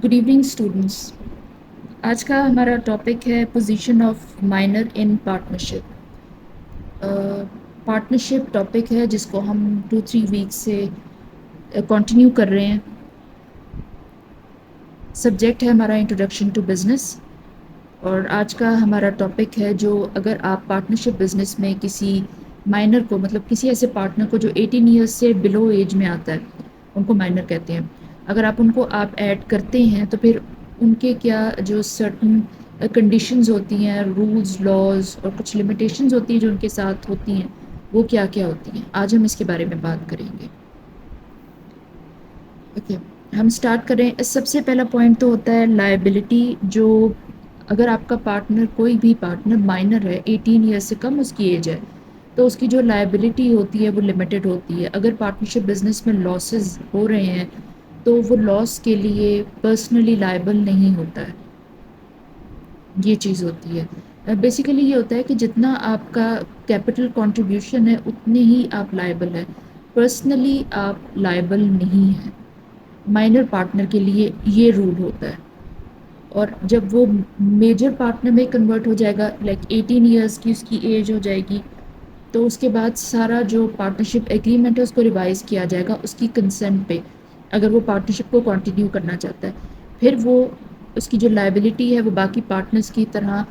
Good evening students. आज का हमारा टॉपिक है position of minor in partnership. Partnership topic है जिसको हम 2-3 वीक से कंटिन्यू कर रहे हैं। सब्जेक्ट है हमारा इंट्रोडक्शन टू बिजनेस, और आज का हमारा टॉपिक है जो अगर आप पार्टनरशिप बिजनेस में किसी माइनर को, मतलब किसी ऐसे पार्टनर को जो 18 ईयर्स से बिलो एज में आता है, उनको माइनर कहते हैं, अगर आप उनको ऐड करते हैं तो फिर उनके क्या जो सर्टन कंडीशंस होती हैं, रूल्स लॉज और कुछ लिमिटेशंस होती हैं जो उनके साथ होती हैं, वो क्या क्या होती हैं, आज हम इसके बारे में बात करेंगे। ओके, हम स्टार्ट करें। सबसे पहला पॉइंट तो होता है लायबिलिटी। जो अगर आपका पार्टनर, कोई भी पार्टनर माइनर है, 18 ईयर्स से कम उसकी एज है, तो उसकी जो लायबिलिटी होती है वो लिमिटेड होती है। अगर पार्टनरशिप बिजनेस में लॉसेस हो रहे हैं तो वो लॉस के लिए पर्सनली लायबल नहीं होता है। ये चीज़ होती है। बेसिकली ये होता है कि जितना आपका कैपिटल कंट्रीब्यूशन है उतने ही आप लायबल हैं, पर्सनली आप लायबल नहीं हैं। माइनर पार्टनर के लिए ये रूल होता है। और जब वो मेजर पार्टनर में कन्वर्ट हो जाएगा, लाइक 18 ईयर्स की उसकी एज हो जाएगी, तो उसके बाद सारा जो पार्टनरशिप एग्रीमेंट है उसको रिवाइज किया जाएगा उसकी कंसेंट पे, अगर वो पार्टनरशिप को कंटिन्यू करना चाहता है। फिर वो उसकी जो लायबिलिटी है वो बाकी पार्टनर्स की तरह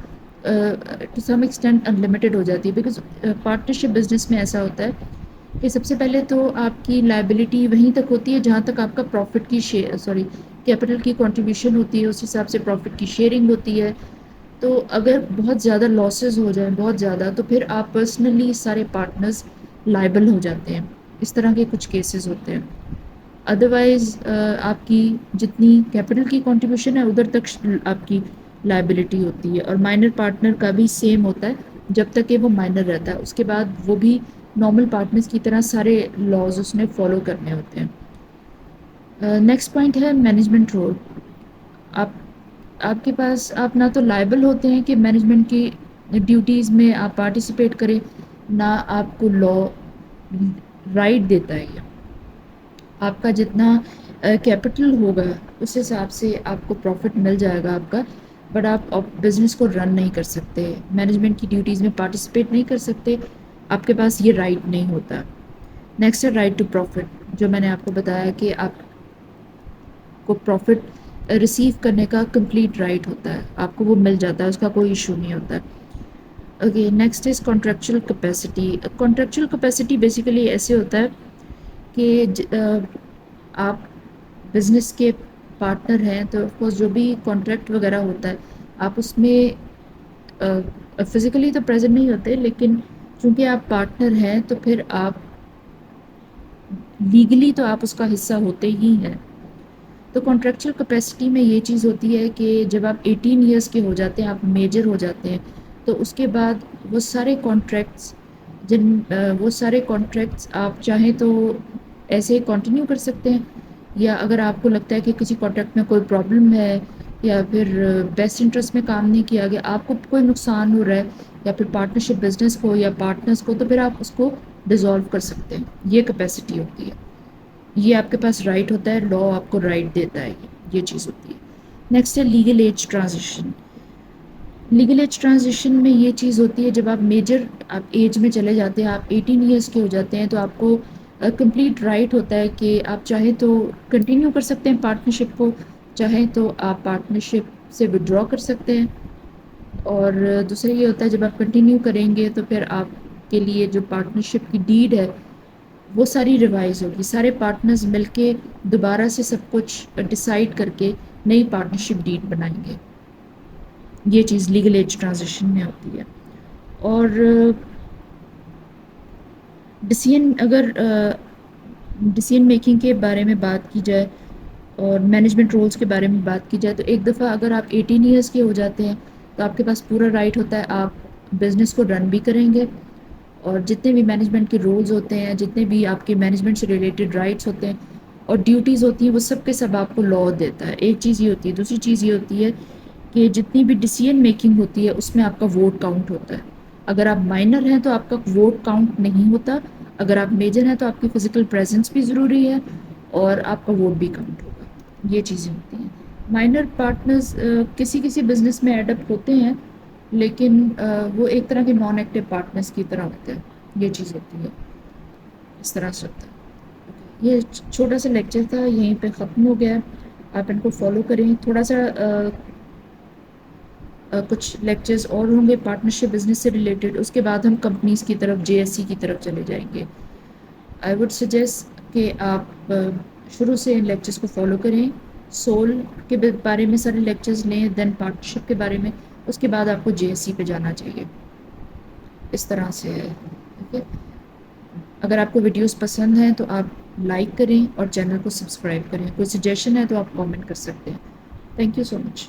टू सम एक्सटेंट अनलिमिटेड हो जाती है। बिकॉज पार्टनरशिप बिजनेस में ऐसा होता है कि सबसे पहले तो आपकी लायबिलिटी वहीं तक होती है जहाँ तक आपका प्रॉफिट की कैपिटल की कंट्रीब्यूशन होती है, उस हिसाब से प्रॉफिट की शेयरिंग होती है। तो अगर बहुत ज़्यादा लॉसेस हो जाएं, बहुत ज़्यादा, तो फिर आप पर्सनली सारे पार्टनर्स लायबल हो जाते हैं। इस तरह के कुछ केसेस होते हैं। अदरवाइज़ आपकी जितनी कैपिटल की कंट्रीब्यूशन है उधर तक आपकी लायबिलिटी होती है। और माइनर पार्टनर का भी सेम होता है जब तक कि वो माइनर रहता है, उसके बाद वो भी नॉर्मल पार्टनर्स की तरह सारे लॉज उसने फॉलो करने होते हैं। नेक्स्ट पॉइंट है मैनेजमेंट रोल। आप आपके पास, आप ना तो लायबल होते हैं कि मैनेजमेंट की ड्यूटीज़ में आप पार्टिसिपेट करें, ना आपको लॉ राइट देता है ये। आपका जितना कैपिटल होगा उस हिसाब से आपको प्रॉफिट मिल जाएगा आपका, बट आप बिज़नेस को रन नहीं कर सकते, मैनेजमेंट की ड्यूटीज़ में पार्टिसिपेट नहीं कर सकते, आपके पास ये राइट नहीं होता। नेक्स्ट है राइट टू प्रॉफिट, जो मैंने आपको बताया कि आपको प्रॉफिट रिसीव करने का कंप्लीट राइट होता है, आपको वो मिल जाता है, उसका कोई इशू नहीं होता है। Okay, next is contractual capacity. Contractual capacity basically ऐसे होता है कि आप बिज़नेस के पार्टनर हैं तो ऑफकोर्स जो भी कॉन्ट्रैक्ट वगैरह होता है आप उसमें फ़िज़िकली तो प्रेजेंट नहीं होते, लेकिन चूँकि आप पार्टनर हैं तो फिर आप लीगली तो आप उसका हिस्सा होते ही हैं। तो कॉन्ट्रेक्चुअल कैपेसिटी में ये चीज़ होती है कि जब आप 18 ईयर्स के हो जाते हैं, आप मेजर हो जाते हैं, तो उसके बाद वो सारे कॉन्ट्रैक्ट्स आप चाहें तो ऐसे कंटिन्यू कर सकते हैं, या अगर आपको लगता है कि किसी कॉन्ट्रैक्ट में कोई प्रॉब्लम है या फिर बेस्ट इंटरेस्ट में काम नहीं किया गया, आपको कोई नुकसान हो रहा है या फिर पार्टनरशिप बिजनेस को या पार्टनर्स को, तो फिर आप उसको डिसॉल्व कर सकते हैं। ये कैपेसिटी होती है, ये आपके पास राइट होता है, लॉ आपको राइट देता है, ये चीज़ होती है। नेक्स्ट है legal age transition. Legal age transition में ये चीज़ होती है जब आप मेजर आप एज में चले जाते हैं, आप 18 ईयर्स के हो जाते हैं, तो आपको कंप्लीट राइट होता है कि आप चाहे तो कंटिन्यू कर सकते हैं पार्टनरशिप को, चाहे तो आप पार्टनरशिप से विड्रॉ कर सकते हैं। और दूसरा ये होता है जब आप कंटिन्यू करेंगे तो फिर आपके लिए जो पार्टनरशिप की डीड है वो सारी रिवाइज होगी, सारे पार्टनर्स मिलके दोबारा से सब कुछ डिसाइड करके नई पार्टनरशिप डीड बनाएंगे। ये चीज़ लीगल एज ट्रांजिशन में होती है। और डिसीजन मेकिंग के बारे में बात की जाए और मैनेजमेंट रोल्स के बारे में बात की जाए, तो एक दफ़ा अगर आप 18 ईयर्स के हो जाते हैं तो आपके पास पूरा राइट होता है, आप बिज़नेस को रन भी करेंगे, और जितने भी मैनेजमेंट के रोल्स होते हैं, जितने भी आपके मैनेजमेंट से रिलेटेड राइट्स होते हैं और ड्यूटीज़ होती हैं, वो सब के सब आपको लॉ देता है। एक चीज़ ये होती है। दूसरी चीज़ ये होती है कि जितनी भी डिसीजन मेकिंग होती है उसमें आपका वोट काउंट होता है। अगर आप माइनर हैं तो आपका वोट काउंट नहीं होता, अगर आप मेजर हैं तो आपकी फ़िज़िकल प्रेजेंस भी ज़रूरी है और आपका वोट भी काउंट होगा। ये चीज़ें होती हैं। مائنر پارٹنرز کسی کسی بزنس میں ایڈ اپ ہوتے ہیں، لیکن وہ ایک طرح کے نان ایکٹیو پارٹنرز کی طرح ہوتے ہیں، یہ چیز ہوتی ہے، اس طرح سے ہوتا ہے۔ یہ چھوٹا سا لیکچر تھا، یہیں پہ ختم ہو گیا ہے، آپ ان کو فالو کریں۔ تھوڑا سا کچھ لیکچرز اور ہوں گے پارٹنرشپ بزنس سے ریلیٹڈ، اس کے بعد ہم کمپنیز کی طرف JSC کی طرف چلے جائیں گے۔ آئی وڈ سجیسٹ کہ آپ شروع سے ان لیکچرز کو فالو کریں، سول کے بارے میں سارے لیکچرز لیں، دین پارٹنرشپ کے بارے میں، اس کے بعد آپ کو JSC پہ جانا چاہیے، اس طرح سے ہے۔ اوکے، اگر آپ کو ویڈیوز پسند ہیں تو آپ لائک کریں اور چینل کو سبسکرائب کریں، کوئی سجیشن ہے تو آپ کامنٹ کر سکتے ہیں۔ Thank you so much.